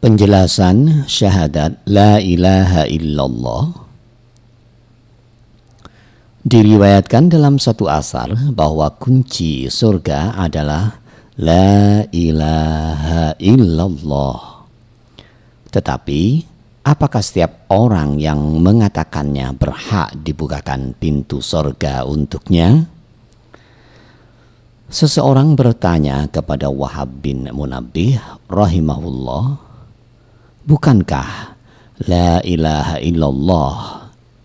Penjelasan syahadat la ilaha illallah diriwayatkan dalam satu asar bahwa kunci surga adalah la ilaha illallah. Tetapi apakah setiap orang yang mengatakannya berhak dibukakan pintu surga untuknya? Seseorang bertanya kepada Wahab bin Munabbih rahimahullah, bukankah la ilaha illallah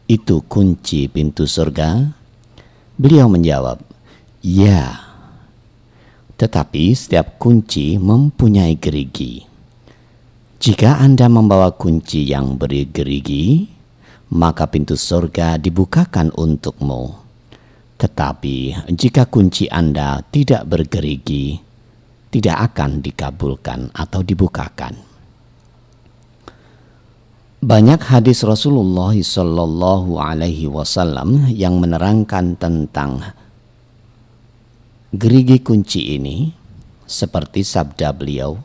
itu kunci pintu surga? Beliau menjawab, ya. Tetapi setiap kunci mempunyai gerigi. Jika Anda membawa kunci yang bergerigi, maka pintu surga dibukakan untukmu. Tetapi jika kunci Anda tidak bergerigi, tidak akan dikabulkan atau dibukakan. Banyak hadis Rasulullah Shallallahu Alaihi Wasallam yang menerangkan tentang gerigi kunci ini, seperti sabda beliau,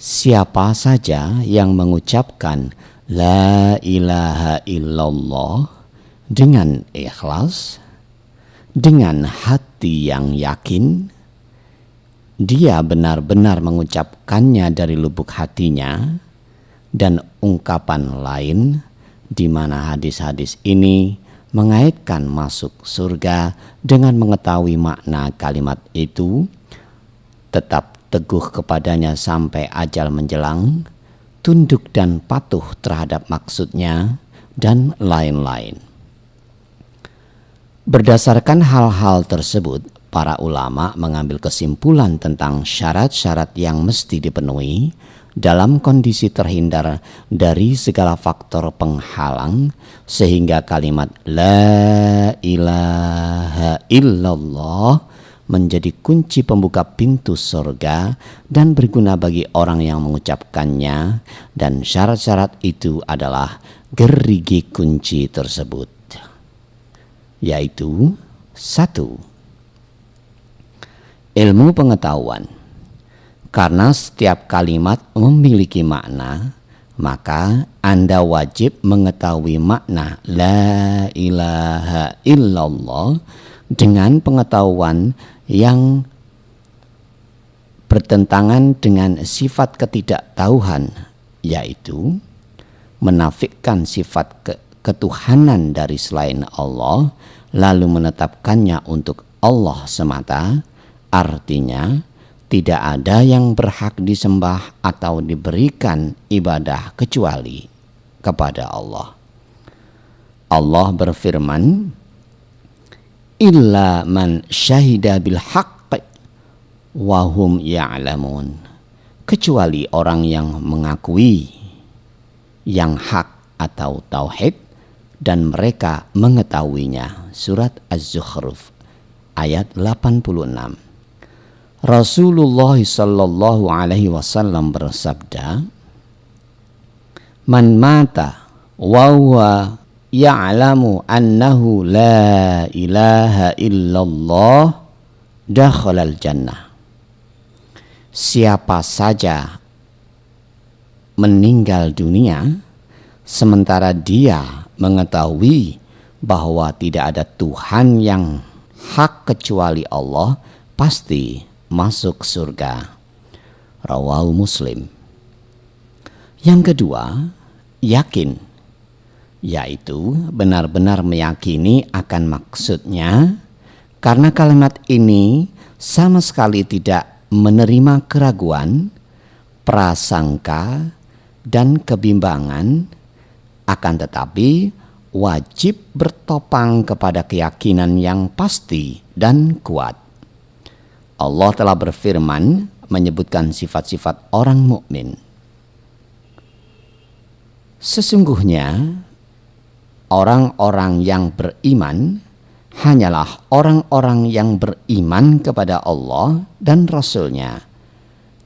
siapa saja yang mengucapkan la ilaha illallah dengan ikhlas, dengan hati yang yakin, dia benar-benar mengucapkannya dari lubuk hatinya, dan ungkapan lain di mana hadis-hadis ini mengaitkan masuk surga dengan mengetahui makna kalimat itu, tetap teguh kepadanya sampai ajal menjelang, tunduk dan patuh terhadap maksudnya, dan lain-lain. Berdasarkan hal-hal tersebut, para ulama mengambil kesimpulan tentang syarat-syarat yang mesti dipenuhi dalam kondisi terhindar dari segala faktor penghalang, sehingga kalimat la ilaha illallah menjadi kunci pembuka pintu surga dan berguna bagi orang yang mengucapkannya, dan syarat-syarat itu adalah gerigi kunci tersebut, yaitu 1. Ilmu pengetahuan. Karena setiap kalimat memiliki makna, maka Anda wajib mengetahui makna la ilaha illallah dengan pengetahuan yang bertentangan dengan sifat ketidaktahuan, yaitu menafikan sifat ketuhanan dari selain Allah, lalu menetapkannya untuk Allah semata. Artinya, tidak ada yang berhak disembah atau diberikan ibadah kecuali kepada Allah. Allah berfirman, illa man syahida bil haqqi wa hum ya'lamun, kecuali orang yang mengakui yang hak atau tauhid dan mereka mengetahuinya. Surat Az-Zukhruf ayat 86. Rasulullah sallallahu alaihi wasallam bersabda, man mata wa huwa ya'lamu annahu la ilaha illallah dakhalal jannah. Siapa saja meninggal dunia sementara dia mengetahui bahwa tidak ada Tuhan yang hak kecuali Allah, pasti masuk surga. Rawahu Muslim. Yang kedua, yakin, yaitu benar-benar meyakini akan maksudnya, karena kalimat ini sama sekali tidak menerima keraguan, prasangka, dan kebimbangan, akan tetapi wajib bertopang kepada keyakinan yang pasti dan kuat. Allah telah berfirman menyebutkan sifat-sifat orang mukmin. Sesungguhnya orang-orang yang beriman hanyalah orang-orang yang beriman kepada Allah dan Rasul-Nya.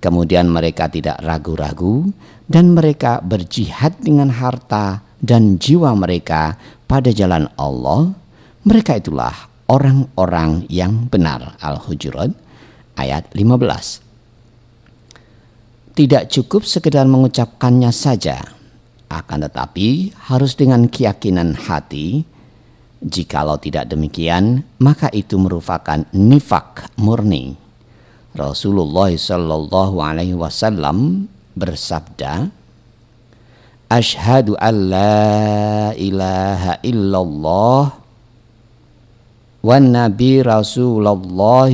Kemudian mereka tidak ragu-ragu dan mereka berjihad dengan harta dan jiwa mereka pada jalan Allah. Mereka itulah orang-orang yang benar. Al-Hujurat ayat 15. Tidak cukup sekedar mengucapkannya saja, akan tetapi harus dengan keyakinan hati. Jikalau tidak demikian, maka itu merupakan nifak murni. Rasulullah sallallahu alaihi wasallam bersabda, "Asyhadu an la ilaha illallah wa nabi Rasulullah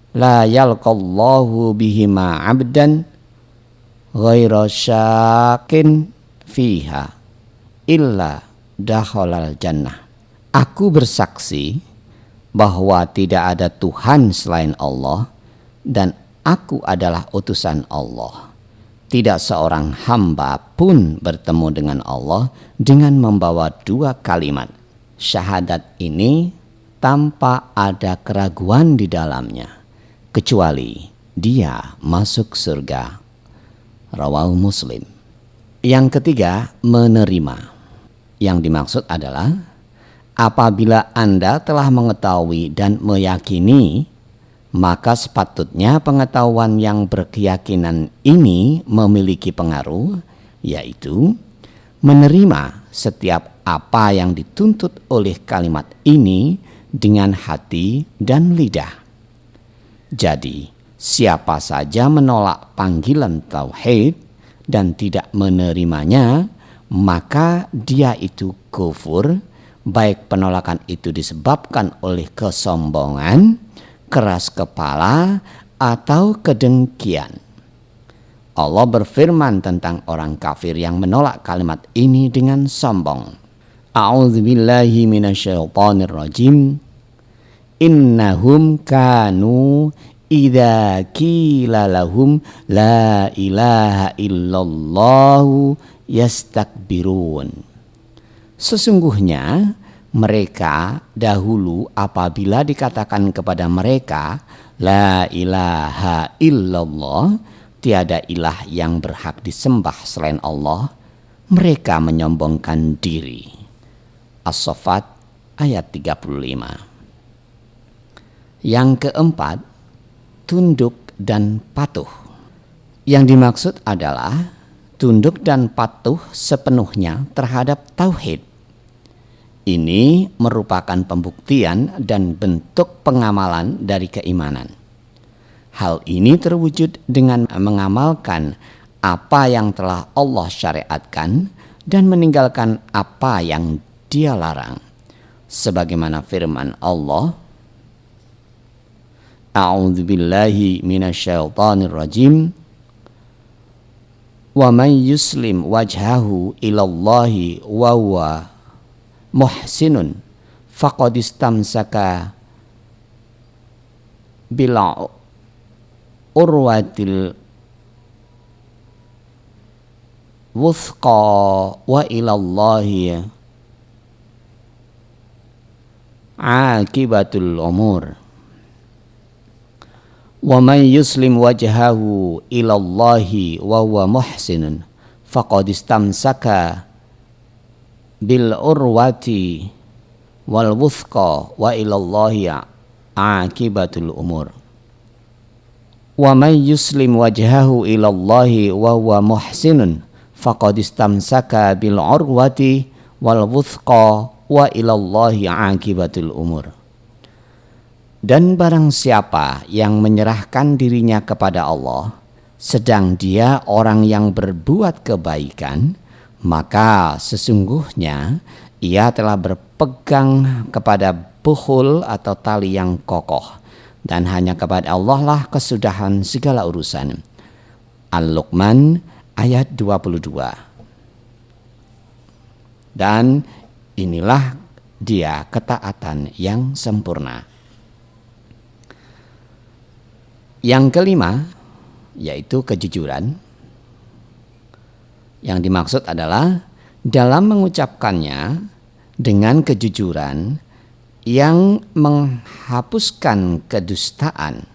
la yalqallahu bihima abdan ghaira syakin fiha illa dakhalal jannah." Aku bersaksi bahwa tidak ada Tuhan selain Allah dan aku adalah utusan Allah. Tidak seorang hamba pun bertemu dengan Allah dengan membawa dua kalimat syahadat ini tanpa ada keraguan di dalamnya, kecuali dia masuk surga. Rawahu Muslim. Yang ketiga, menerima. Yang dimaksud adalah apabila Anda telah mengetahui dan meyakini, maka sepatutnya pengetahuan yang berkeyakinan ini memiliki pengaruh, yaitu menerima setiap apa yang dituntut oleh kalimat ini dengan hati dan lidah. Jadi, siapa saja menolak panggilan tauhid dan tidak menerimanya, maka dia itu kufur, baik penolakan itu disebabkan oleh kesombongan, keras kepala, atau kedengkian. Allah berfirman tentang orang kafir yang menolak kalimat ini dengan sombong. A'udzubillahi minasyaitonir rajim. Innahum kanu idza qila lahum la ilaha illallah yastakbirun. Sesungguhnya mereka dahulu apabila dikatakan kepada mereka la ilaha illallah, tiada ilah yang berhak disembah selain Allah, mereka menyombongkan diri. As-Saffat ayat 35. Yang keempat, tunduk dan patuh. Yang dimaksud adalah tunduk dan patuh sepenuhnya terhadap tauhid. Ini merupakan pembuktian dan bentuk pengamalan dari keimanan. Hal ini terwujud dengan mengamalkan apa yang telah Allah syariatkan dan meninggalkan apa yang Dia larang. Sebagaimana firman Allah, A'udzubillahi minasyaitonir rajim. Wa man yuslim wajhahu ilallahi wa huwa muhsinun faqad istamsaka bil urwatil wuthqa wa ilallahi akibatul umur. Wa man yuslim wajhahu ilallahi wa huwa muhsinun faqad istamsaka bil urwati wal wuthqa wa ilallahi akibatul umur. Wa man yuslim wajhahu ilallahi wa huwa muhsinun faqad istamsaka bil urwati wal wuthqa wa ilallahi akibatul umur. Dan barang siapa yang menyerahkan dirinya kepada Allah, sedang dia orang yang berbuat kebaikan, maka sesungguhnya ia telah berpegang kepada buhul atau tali yang kokoh, dan hanya kepada Allah lah kesudahan segala urusan. Al-Luqman ayat 22. Dan inilah dia ketaatan yang sempurna. Yang kelima, yaitu kejujuran. Yang dimaksud adalah dalam mengucapkannya dengan kejujuran yang menghapuskan kedustaan.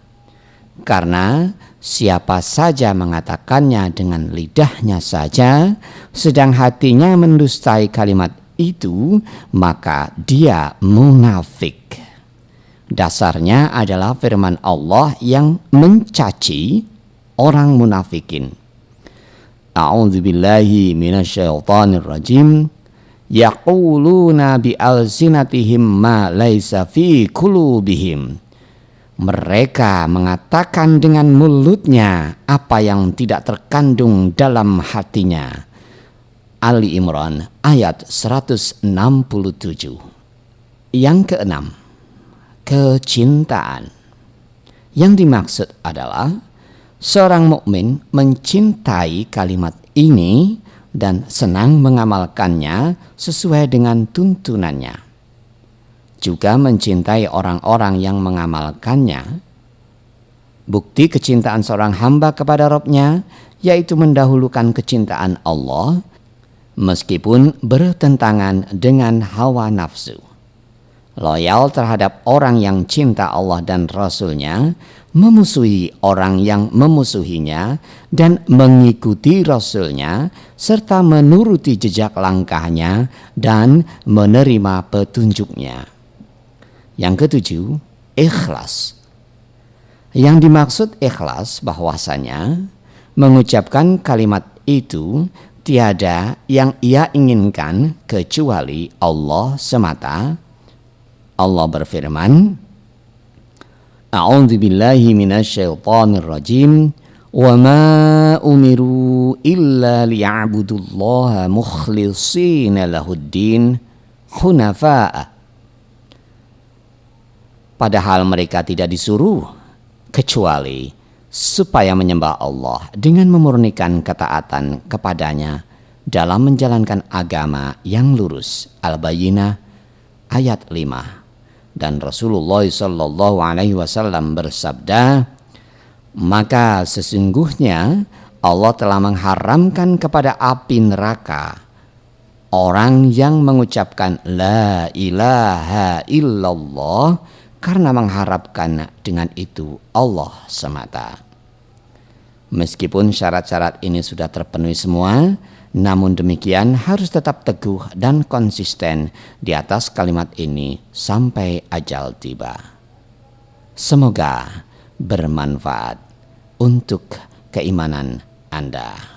Karena siapa saja mengatakannya dengan lidahnya saja, sedang hatinya mendustai kalimat itu, maka dia munafik. Dasarnya adalah firman Allah yang mencaci orang munafikin. A'udzubillahi minasyaitonirrajim. Yaquluna bi'alsinatihim ma laisa fi qulubihim. Mereka mengatakan dengan mulutnya apa yang tidak terkandung dalam hatinya. Ali Imran ayat 167. Yang keenam, kecintaan. Yang dimaksud adalah seorang mukmin mencintai kalimat ini dan senang mengamalkannya sesuai dengan tuntunannya. Juga mencintai orang-orang yang mengamalkannya. Bukti kecintaan seorang hamba kepada Rabb-Nya yaitu mendahulukan kecintaan Allah meskipun bertentangan dengan hawa nafsu. Loyal terhadap orang yang cinta Allah dan Rasul-Nya, memusuhi orang yang memusuhinya, dan mengikuti Rasul-Nya, serta menuruti jejak langkahnya dan menerima petunjuknya. Yang ketujuh, ikhlas. Yang dimaksud ikhlas bahwasanya mengucapkan kalimat itu tiada yang ia inginkan kecuali Allah semata. Allah berfirman, A'udzubillahi minasyaitonirrajim. Wa ma umiru illa liya'budullaha mukhlishina lahuddin hunafa'a. Padahal mereka tidak disuruh kecuali supaya menyembah Allah dengan memurnikan ketaatan kepadanya dalam menjalankan agama yang lurus. Al-Bayyinah ayat 5. Dan Rasulullah sallallahu alaihi wasallam bersabda, maka sesungguhnya Allah telah mengharamkan kepada api neraka orang yang mengucapkan la ilaha illallah karena mengharapkan dengan itu Allah semata. Meskipun syarat-syarat ini sudah terpenuhi semua, namun demikian harus tetap teguh dan konsisten di atas kalimat ini sampai ajal tiba. Semoga bermanfaat untuk keimanan Anda.